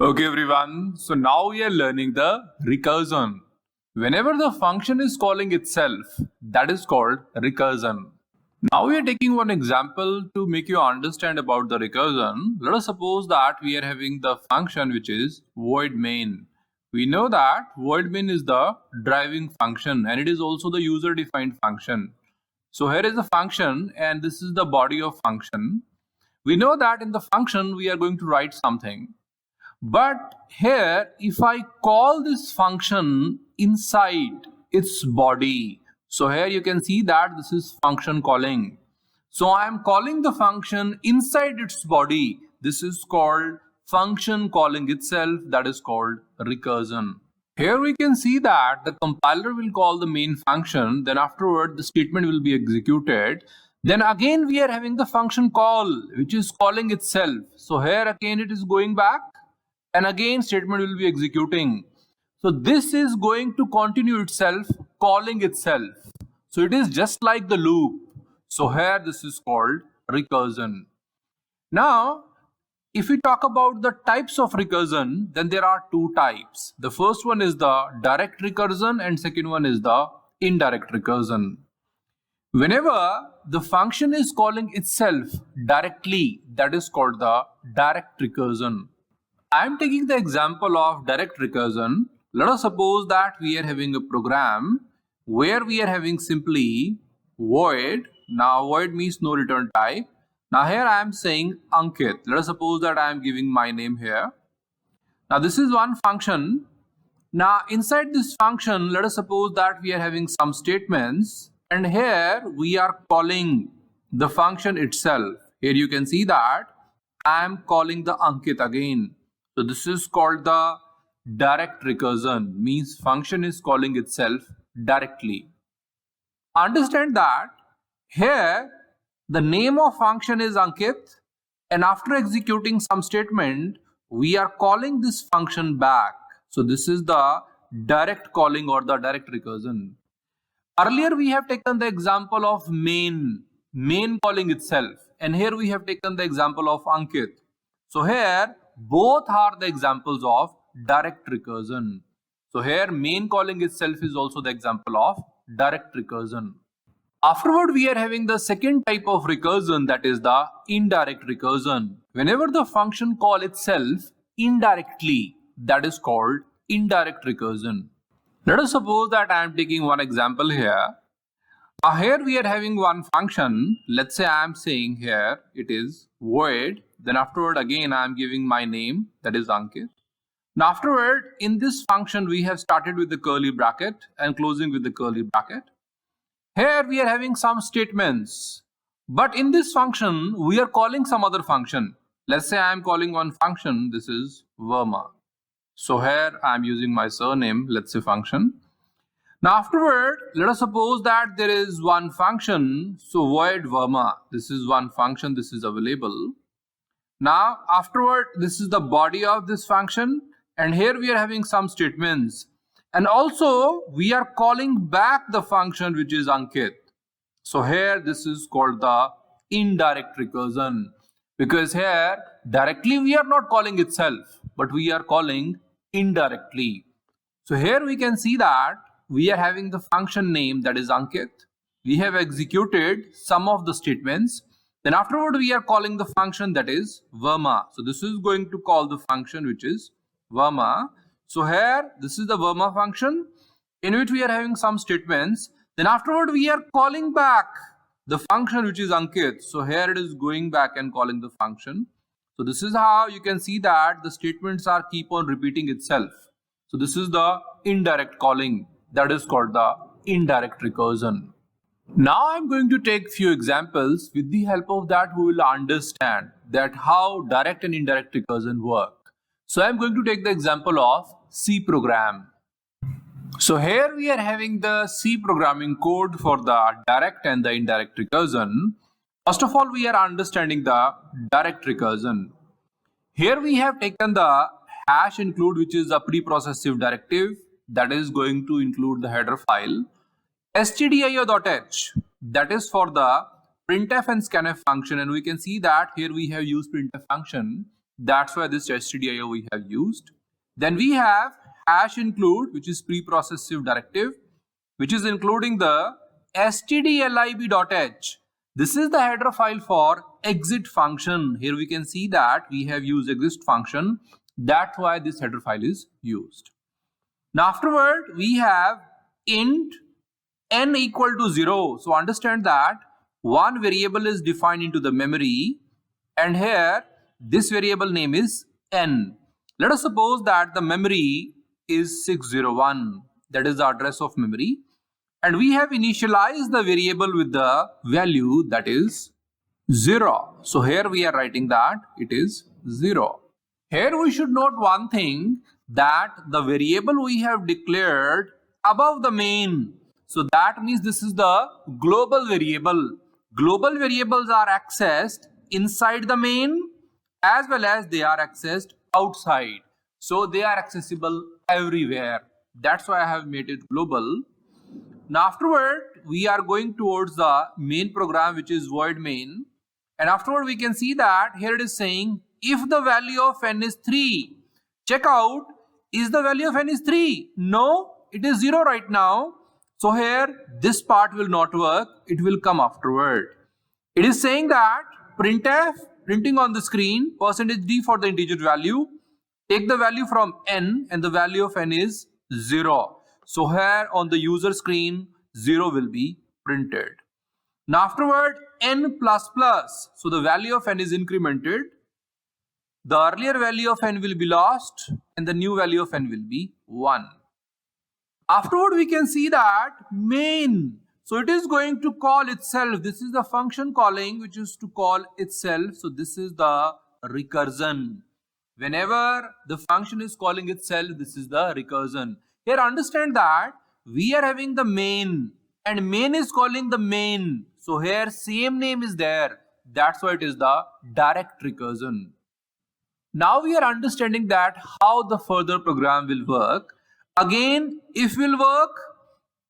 Okay, everyone. So now we are learning the recursion. Whenever the function is calling itself, that is called recursion. Now we are taking one example to make you understand about the recursion. Let us suppose that we are having the function which is void main. We know that void main is the driving function and it is also the user defined function. So here is the function and this is the body of function. We know that in the function we are going to write something. But here, if I call this function inside its body, so here you can see that this is function calling. So I am calling the function inside its body. This is called function calling itself, that is called recursion. Here we can see that the compiler will call the main function, then afterward the statement will be executed. Then again we are having the function call which is calling itself. So here again it is going back and again statement will be executing. So this is going to continue itself calling itself. So it is just like the loop. So here this is called recursion. Now if we talk about the types of recursion, then there are two types. The first one is the direct recursion and second one is the indirect recursion. Whenever the function is calling itself directly, that is called the direct recursion. I am taking the example of direct recursion. Let us suppose that we are having a program where we are having simply void. Now void means no return type. Now here I am saying Ankit. Let us suppose that I am giving my name here. Now this is one function. Now inside this function, let us suppose that we are having some statements and here we are calling the function itself. Here you can see that I am calling the Ankit again. So this is called the direct recursion, means function is calling itself directly. Understand that here the name of function is Ankit and after executing some statement we are calling this function back. So this is the direct calling or the direct recursion. Earlier we have taken the example of main calling itself and here we have taken the example of Ankit. So here both are the examples of direct recursion. So here main calling itself is also the example of direct recursion. Afterward, we are having the second type of recursion, that is the indirect recursion. Whenever the function call itself indirectly, that is called indirect recursion. Let us suppose that I am taking one example here. Here we are having one function. Let's say I am saying here it is void. Then afterward again I am giving my name, that is Ankit. Now afterward in this function we have started with the curly bracket and closing with the curly bracket. Here we are having some statements, but in this function we are calling some other function. Let's say I am calling one function, this is Verma. So here I am using my surname, let's say function. Now afterward, let us suppose that there is one function, so void Verma. This is one function, this is available. Now afterward, this is the body of this function and here we are having some statements. And also we are calling back the function which is Ankit. So here this is called the indirect recursion because here directly we are not calling itself but we are calling indirectly. So here we can see that we are having the function name, that is Ankit. We have executed some of the statements. Then afterward we are calling the function, that is Verma. So this is going to call the function which is Verma. So here this is the Verma function in which we are having some statements. Then afterward we are calling back the function which is Ankit. So here it is going back and calling the function. So this is how you can see that the statements are keep on repeating itself. So this is the indirect calling, that is called the indirect recursion. Now I'm going to take few examples. With the help of that we will understand that how direct and indirect recursion work. So I'm going to take the example of C program. So here we are having the C programming code for the direct and the indirect recursion. First of all, we are understanding the direct recursion. Here we have taken the hash include, which is a preprocessive directive that is going to include the header file. stdio.h, that is for the printf and scanf function, and we can see that here we have used printf function That's why this stdio we have used. Then we have hash include, which is preprocessive directive, which is including the stdlib.h. This is the header file for exit function. Here we can see that we have used exit function. That's why this header file is used. Now afterward, we have int n equal to 0. So understand that one variable is defined into the memory, and here this variable name is n. Let us suppose that the memory is 601. That is the address of memory. And we have initialized the variable with the value that is 0. So here we are writing that it is 0. Here we should note one thing, that the variable we have declared above the main. So that means this is the global variable. Global variables are accessed inside the main as well as they are accessed outside. So they are accessible everywhere. That's why I have made it global. Now afterward, we are going towards the main program, which is void main. And afterward, we can see that here it is saying if the value of n is 3, check out, is the value of n is 3? No, it is 0 right now. So here this part will not work. It will come afterward. It is saying that printf, printing on the screen, %d for the integer value, take the value from n and the value of n is 0. So here on the user screen, 0 will be printed. Now afterward, n++. So the value of n is incremented. The earlier value of n will be lost and the new value of n will be 1. Afterward, we can see that main. So it is going to call itself. This is the function calling, which is to call itself. So this is the recursion. Whenever the function is calling itself, this is the recursion. Here understand that we are having the main and main is calling the main. So here same name is there. That's why it is the direct recursion. Now we are understanding that how the further program will work. Again, if will work,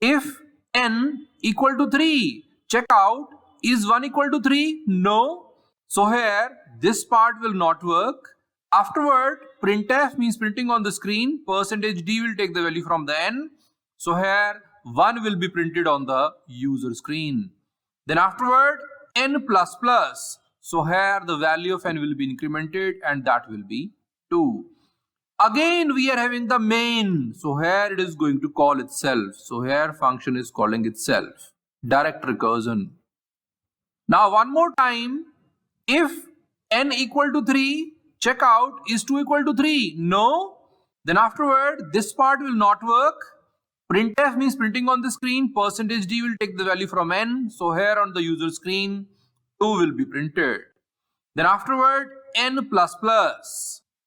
if n equal to 3, check out, is 1 equal to 3? No. So here this part will not work. Afterward, printf means printing on the screen, %d will take the value from the n. So here 1 will be printed on the user screen. Then afterward, n++. So here the value of n will be incremented and that will be 2. Again we are having the main. So here it is going to call itself. So here function is calling itself. Direct recursion. Now one more time. If n equal to 3, check out, is 2 equal to 3? No. Then afterward this part will not work. Printf means printing on the screen, %d will take the value from n. So here on the user screen 2 will be printed. Then afterward n++.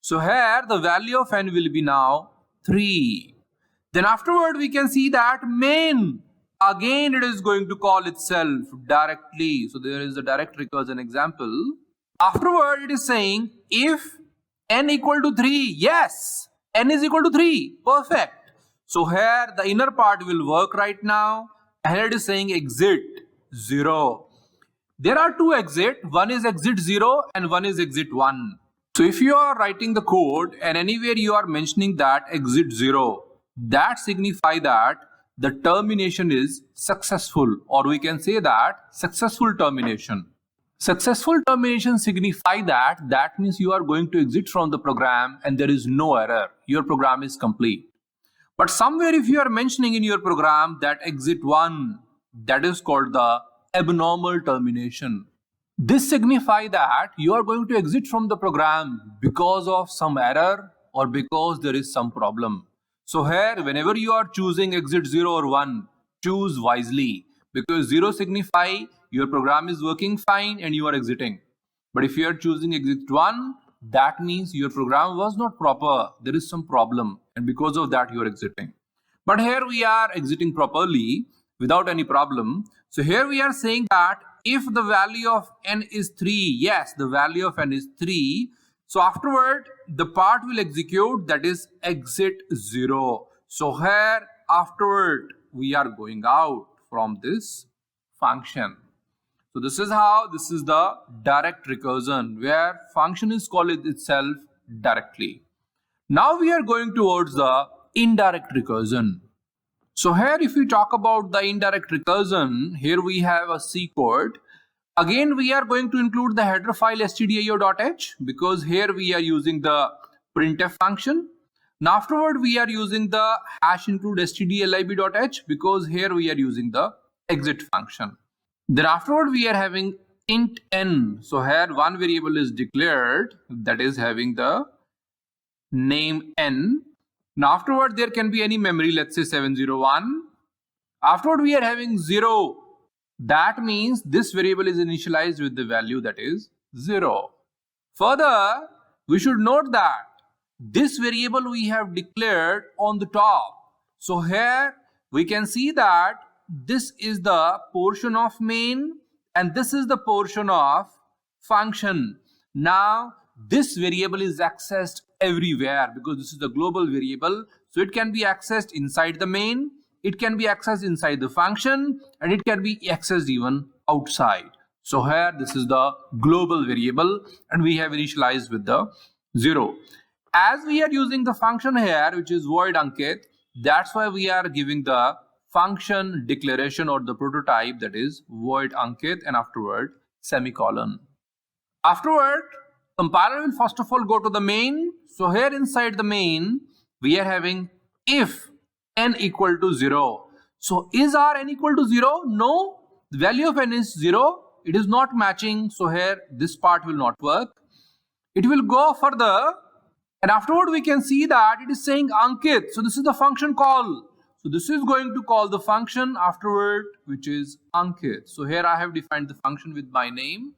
So here the value of n will be now 3. Then afterward we can see that main. Again it is going to call itself directly. So there is a direct recursion example. Afterward it is saying if n equal to 3. Yes, n is equal to 3. Perfect. So here the inner part will work right now. And here it is saying exit 0. There are two exit. One is exit 0 and one is exit 1. So if you are writing the code and anywhere you are mentioning that exit 0, that signifies that the termination is successful, or we can say that successful termination. Successful termination signifies that means you are going to exit from the program and there is no error. Your program is complete. But somewhere if you are mentioning in your program that exit 1, that is called the abnormal termination. This signifies that you are going to exit from the program because of some error or because there is some problem. So here, whenever you are choosing exit 0 or 1, choose wisely, because 0 signifies your program is working fine and you are exiting. But if you are choosing exit 1, that means your program was not proper. There is some problem and because of that you are exiting. But here we are exiting properly without any problem. So here we are saying that if the value of n is 3, yes, the value of n is 3. So afterward, the part will execute, that is exit 0. So here afterward, we are going out from this function. So this is the direct recursion where function is called itself directly. Now we are going towards the indirect recursion. So here if we talk about the indirect recursion, here we have a C code. Again we are going to include the header file stdio.h because here we are using the printf function. Now afterward we are using the hash include stdlib.h because here we are using the exit function. Then afterward we are having int n. So here one variable is declared that is having the name n. Now afterward there can be any memory, let's say 701. Afterward we are having 0. That means this variable is initialized with the value that is 0. Further, we should note that this variable we have declared on the top. So here we can see that this is the portion of main and this is the portion of function. Now this variable is accessed everywhere because this is the global variable. So it can be accessed inside the main, it can be accessed inside the function, and it can be accessed even outside. So here this is the global variable and we have initialized with the 0. As we are using the function here which is void Ankit, that's why we are giving the function declaration or the prototype that is void Ankit and afterward semicolon. Afterward compiler will first of all go to the main. So here inside the main we are having if n equal to 0. So is our n equal to 0? No, the value of n is 0. It is not matching. So here this part will not work. It will go further and afterward we can see that it is saying Ankit. So this is the function call. So this is going to call the function afterward which is Ankit. So here I have defined the function with my name.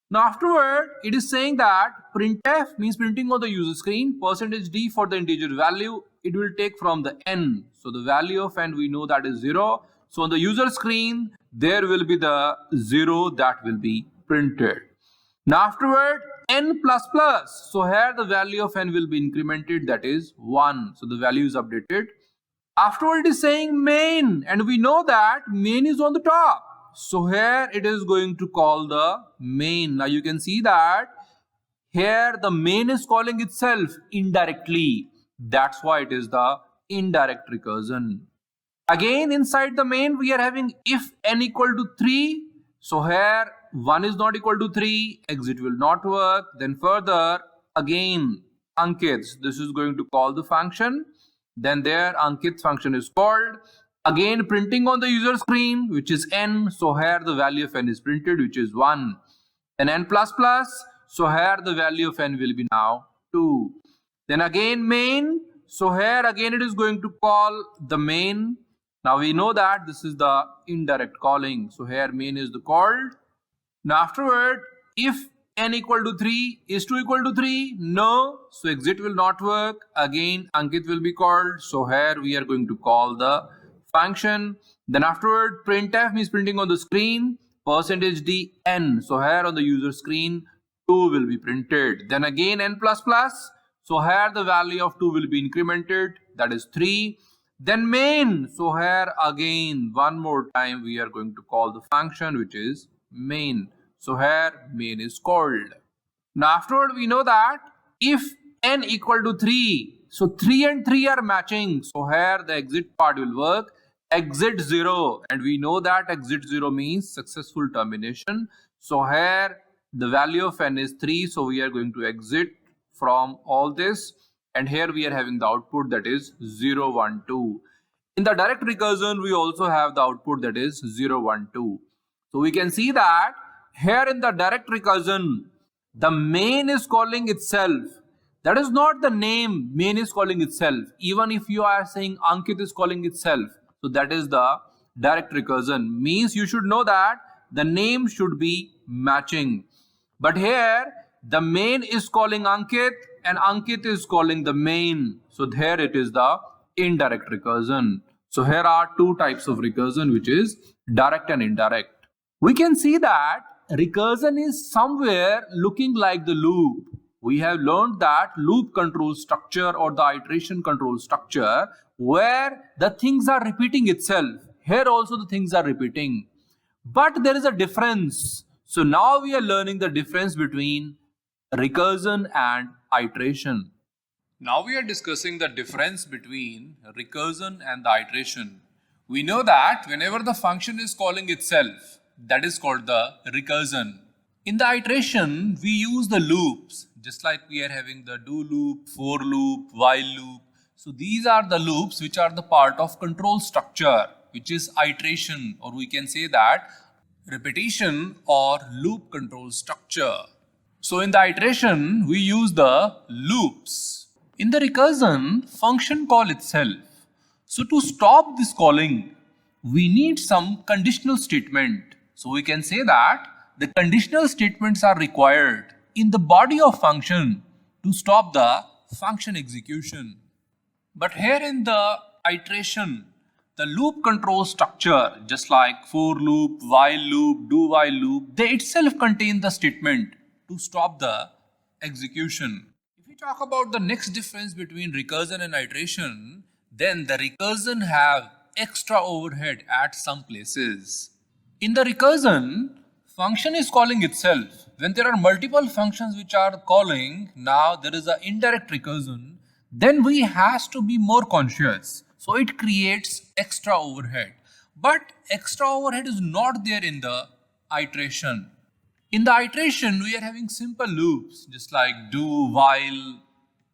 Now afterward it is saying that printf means printing on the user screen %d for the integer value. It will take from the n. So the value of n we know that is 0. So on the user screen there will be the 0 that will be printed. Now afterward n plus plus. So here the value of n will be incremented, that is 1. So the value is updated. Afterward it is saying main and we know that main is on the top. So here it is going to call the main. Now you can see that here the main is calling itself indirectly. That's why it is the indirect recursion. Again inside the main we are having if n equal to 3. So here 1 is not equal to 3, exit will not work. Then further again Ankit, this is going to call the function. Then there Ankit function is called. Again printing on the user screen which is n. So here the value of n is printed which is 1. Then n plus plus. So here the value of n will be now 2. Then again main. So here again it is going to call the main. Now we know that this is the indirect calling. So here main is the called. Now afterward if n equal to 3 is 2 equal to 3, no. So exit will not work. Again Ankit will be called. So here we are going to call the function. Then afterward printf means printing on the screen %d n. So here on the user screen 2 will be printed. Then again n plus plus. So here the value of 2 will be incremented, that is 3. Then main. So here again one more time we are going to call the function which is main. So here main is called. Now afterward we know that if n equal to 3, so 3 and 3 are matching. So here the exit part will work. Exit 0, and we know that exit 0 means successful termination. So here the value of n is 3. So we are going to exit from all this. And here we are having the output that is 0, 1, 2. In the direct recursion, we also have the output that is 0, 1, 2. So we can see that here in the direct recursion, the main is calling itself. That is not the name main is calling itself. Even if you are saying Ankit is calling itself, so that is the direct recursion. Means you should know that the name should be matching. But here the main is calling Ankit and Ankit is calling the main. So here it is the indirect recursion. So here are two types of recursion, which is direct and indirect. We can see that recursion is somewhere looking like the loop. We have learned that loop control structure or the iteration control structure where the things are repeating itself. Here also the things are repeating. But there is a difference. So now we are learning the difference between recursion and iteration. Now we are discussing the difference between recursion and the iteration. We know that whenever the function is calling itself, that is called the recursion. In the iteration, we use the loops, just like we are having the do loop, for loop, while loop. So these are the loops which are the part of control structure, which is iteration, or we can say that repetition or loop control structure. So in the iteration, we use the loops. In the recursion, function call itself. So to stop this calling, we need some conditional statement. So we can say that the conditional statements are required in the body of function to stop the function execution. But here in the iteration, the loop control structure, just like for loop, while loop, do while loop, they itself contain the statement to stop the execution. If we talk about the next difference between recursion and iteration, then the recursion have extra overhead at some places. In the recursion, function is calling itself. When there are multiple functions which are calling, now there is an indirect recursion, then we has to be more conscious. So it creates extra overhead. But extra overhead is not there in the iteration. In the iteration, we are having simple loops, just like do, while,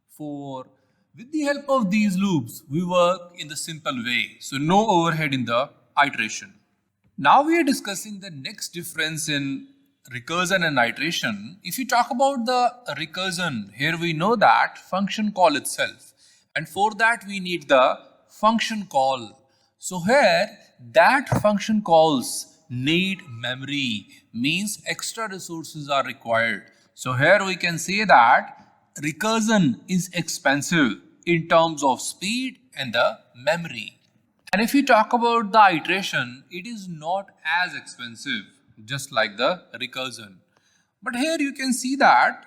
for. With the help of these loops, we work in the simple way. So no overhead in the iteration. Now we are discussing the next difference in recursion and iteration. If you talk about the recursion, here we know that function call itself. And for that we need the function call. So here that function calls need memory, means extra resources are required. So here we can say that recursion is expensive in terms of speed and the memory. And if we talk about the iteration, it is not as expensive, just like the recursion. But here you can see that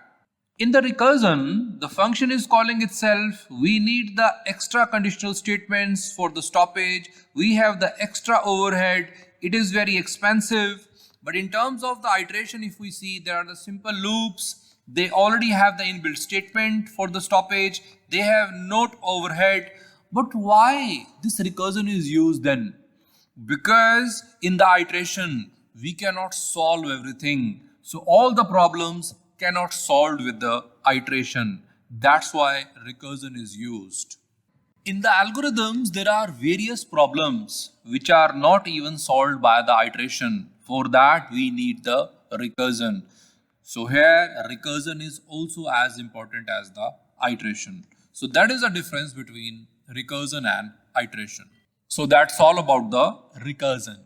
in the recursion, the function is calling itself. We need the extra conditional statements for the stoppage. We have the extra overhead. It is very expensive. But in terms of the iteration, if we see, there are the simple loops. They already have the inbuilt statement for the stoppage. They have no overhead. But why this recursion is used then? Because in the iteration, we cannot solve everything. So all the problems cannot solve with the iteration. That's why recursion is used. In the algorithms, there are various problems which are not even solved by the iteration. For that, we need the recursion. So here, recursion is also as important as the iteration. So that is the difference between recursion and iteration. So that's all about the recursion.